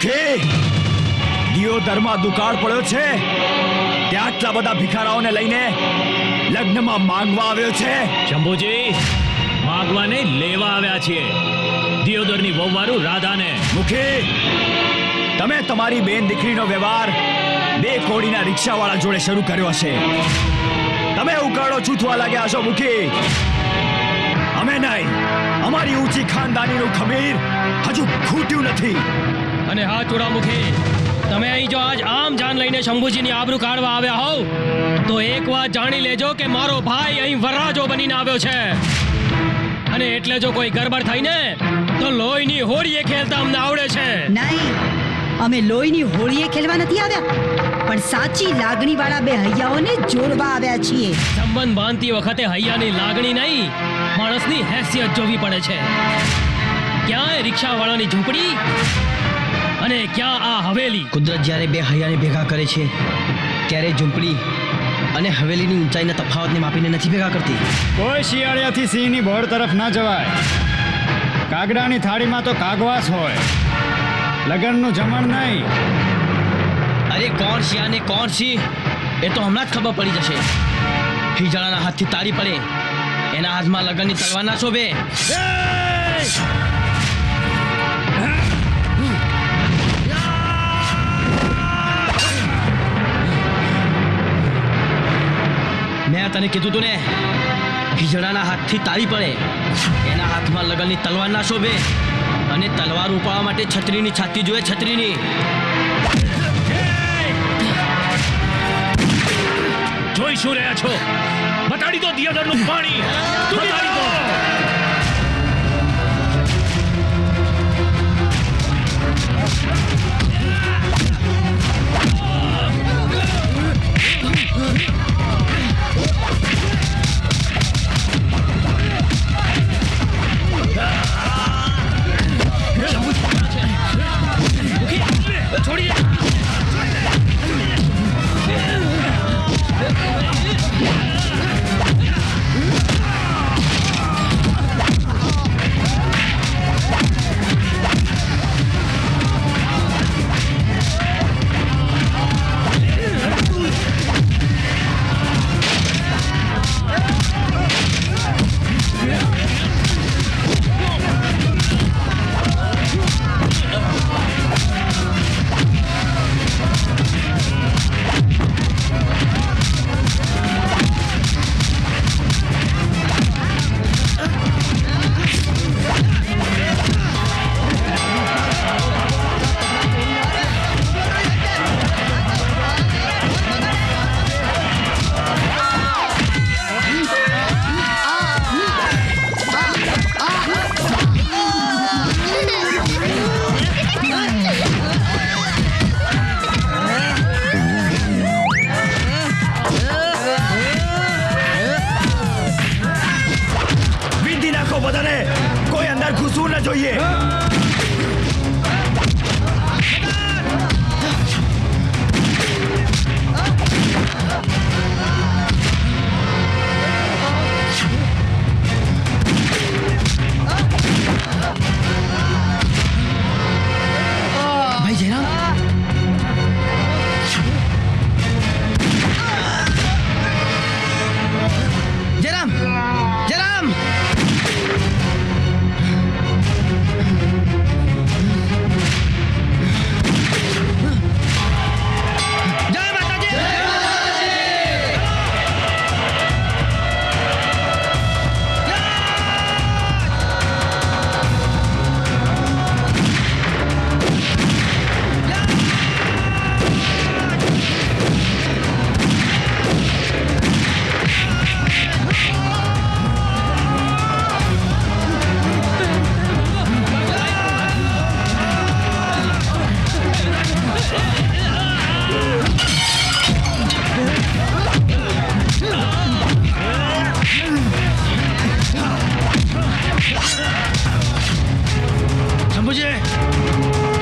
મુખી, દિયોદરમાં દુકાળ પડ્યો છે ત્યાં આટલા બધા ભિખારાઓને લઈને લગ્નમાં માંગવા આવ્યો છે? શંભુજી, માંગવા નહીં, લેવા આવ્યા છીએ દિયોદરની વહુવારું રાધાને. મુખી, તમે તમારી બેન દીકરીનો વ્યવહાર બે કોડીના રિક્ષાવાળા જોડે શરૂ કર્યો હશે. તમે ઉકાળો છૂટવા લાગ્યા છો મુખી. અમે નહીં, અમારી ઊંચી ખાનદાનીનું ખમીર હજુ ખૂટ્યું નથી. અને હા ચોડામુખી, તમે અહીં જો આજ આમ જાન લઈને શંભુજીની આબરૂ કાઢવા આવ્યા હોવ તો એક વાત જાણી લેજો કે મારો ભાઈ અહીં વરરાજો બનીને આવ્યો છે. અને એટલે જો કોઈ ગરબડ થાય ને તો લોહીની હોળીએ ખેલતા અમને આવડે છે. નહીં, અમે લોહીની હોળીએ ખેલવા નથી આવ્યા, પણ સાચી લાગણી વાળા બે હૈયાઓને જોડવા આવ્યા છીએ. સંબંધ બાંધતી વખતે હૈયાની લાગણી નહીં, માણસની હેસિયત જોવી પડે છે. ક્યાંય રિક્ષાવાળાની ઝૂંપડી અને ક્યાં આ હવેલી. કુદરત જ્યારે બે હૈયાને ભેગા કરે છે ત્યારે ઝૂંપડી અને હવેલીની ઊંચાઈના તફાવતને માપીને નથી ભેગા કરતી. કોઈ શિયાળિયાથી સિંહની બોર તરફ ના જવાય. કાગડાની થાળીમાં તો કાગવાસ હોય, લગનનું જમણ નહીં. અરે કોણ શિયા ને કોણ સિંહ એ તો હમણાં જ ખબર પડી જશે. હિજડાના હાથથી તાળી પડે એના હાથમાં લગનની તલવાર ના શોભે. મેં તને કીધું તું ને, હિજડાના હાથથી તાળી પડે એના હાથમાં લગનની તલવાર ના શોભે. અને તલવાર ઉપાડવા માટે છત્રીની છાતી જોઈએ, છત્રીની. જોઈ શું રહ્યા છો? બતાડી દો દિયોદરનું પાણી, બતાડી દો. છોડીએ. કોઈ અંદર ઘૂસવું ન જોઈએ. ભાઈ જયરામ, જયરામ, જયરામ.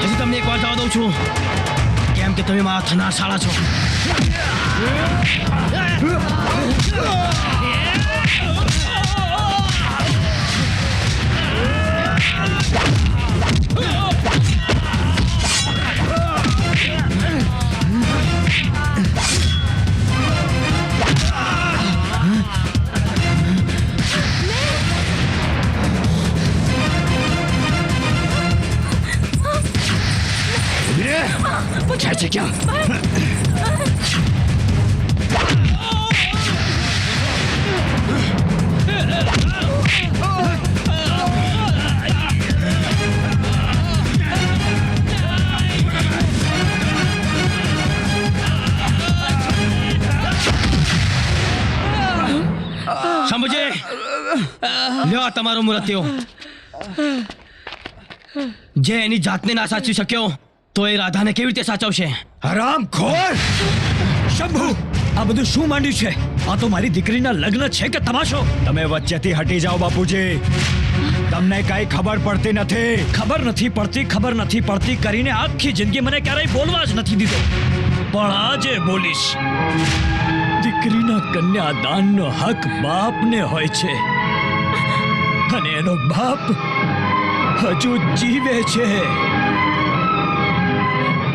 હજી તમને એક વાત જવા દઉં છું, કેમ કે તમે મારા થનાર શાળા છો. જાય છે ક્યાં? શંભુજી લ્યો આ તમારો મૃત્યુ. જે એની જાતને ના સાચવી શક્યો તો એ રાધાને કેવી રીતે સાચવશે? હરામખોર! શંભુ, આ બધું શું માંડ્યું છે? આ તો મારી દીકરીના લગ્ન છે કે તમાશો? તમે વચ્ચેથી હટી જાઓ બાપુજી. તમને કઈ ખબર પડતી નથી. ખબર નથી પડતી કરીને આખી જિંદગી મને ક્યારેય બોલવા જ નથી દીધો, પણ આજે બોલીશ. દીકરીના કન્યાદાનનો હક બાપને હોય છે, અને એનો બાપ હજુ જીવે છે.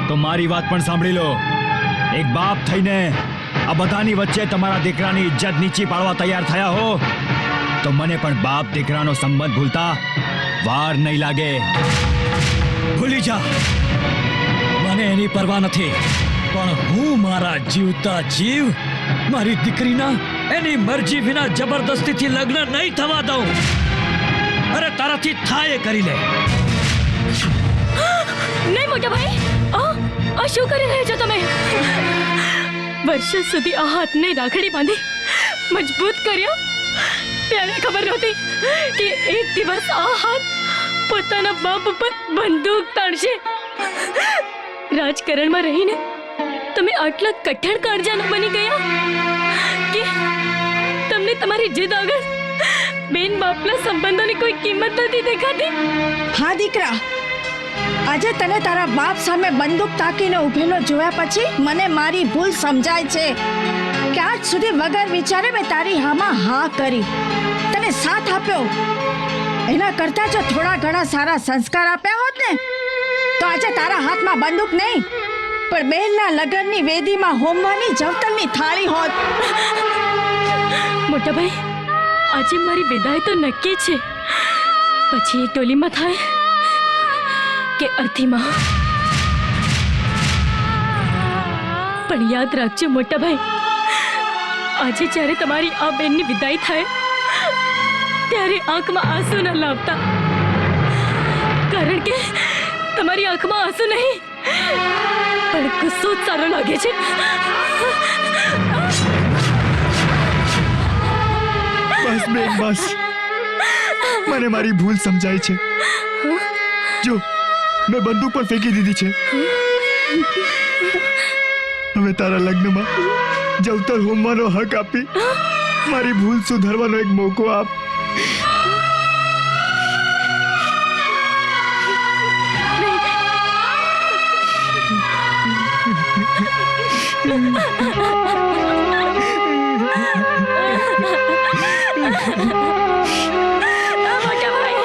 તો મારી વાત પણ સાંભળી લો. એક બાપ થઈને આ બધાની વચ્ચે તમારા દીકરાની ઇજ્જત નીચી પાડવા તૈયાર થયા હો તો મને પણ બાપ દીકરાનો સંબંધ ભૂલતા વાર નહીં લાગે. ભૂલી જા, મને એની પરવા નથી, પણ હું મારા જીવતા જીવ મારી દીકરીના એની મરજી વિના જબરદસ્તીથી લગ્ન નહીં થવા દઉં. અરે તારાથી થાય એ કરી લે. નહીં મોટા ભાઈ, આ શું કરી રહ્યા છો તમે? વર્ષો સુધી આ હાથને રાખડી બાંધી મજબૂત કર્યો, ત્યારે ખબર નહોતી કે એક દિવસ આ હાથ પોતાના બાપ ઉપર બંદૂક તાણશે. રાજકારણમાં રહીને તમે આટલા કઠણ કાળજાના બની ગયા કે તમને તમારી જીદ આગળ બેન બાપના સંબંધોની કોઈ કિંમત નથી દેખાતી. હા દીકરા, આજે તને તારા બાપ સામે બંદૂક તાકીને ઉભેલો જોયા પછી મને મારી ભૂલ સમજાય છે કે આજ સુધી વગર વિચારે મેં તારી હામાં હા કરી, તને સાથ આપ્યો. એના કરતા જો થોડા ઘણા સારા સંસ્કાર આપ્યા હોત ને તો આજે તારા હાથમાં બંદૂક નહીં પણ બહેનના લગ્નની વેદીમાં હોમવાની જવતલની થાળી હોત. મોટા ભાઈ, આજે મારી વિદાય તો નક્કી છે, પછી એ ટોલીમાં થાય કે અર્થીમાં. પણ યાદ રાખજો મોટા ભાઈ, આજે જ્યારે તમારી આ બેનની વિદાય થાય ત્યારે આંખમાં આંસુ ન લાવતા, કારણ કે તમારી આંખમાં આંસુ નહીં પણ ગુસ્સો જ સારો લાગે છે. બસ બેન બસ, મને મારી ભૂલ સમજાય છે. જો મેં બંદૂક પણ ફેંકી દીધી છે. હવે તારા લગ્નમાં જવતર હોમવાનો હક આપી મારી ભૂલ સુધારવાનો એક મોકો આપ. મોટા ભાઈ,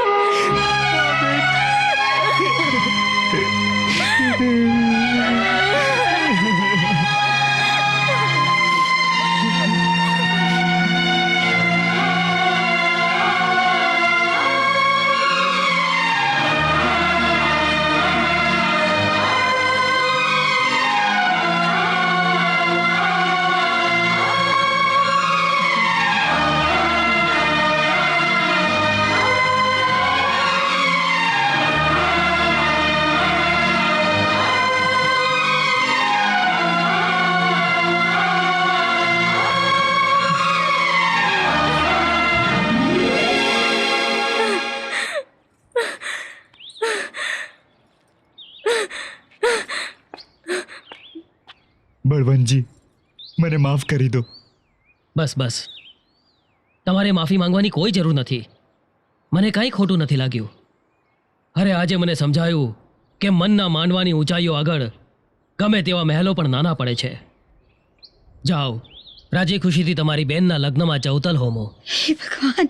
બળવંતજી, મને માફ કરી દો. બસ બસ, તમારે માફી માંગવાની કોઈ જરૂર નથી. મને કાંઈ ખોટું નથી લાગ્યું. અરે આજે મને સમજાયું કે મનના માંડવાની ઊંચાઈઓ આગળ ગમે તેવા મહેલો પણ નાના પડે છે. જાઓ, રાજી ખુશીથી તમારી બેનના લગ્નમાં ચૌતલ હોમો. હે ભગવાન,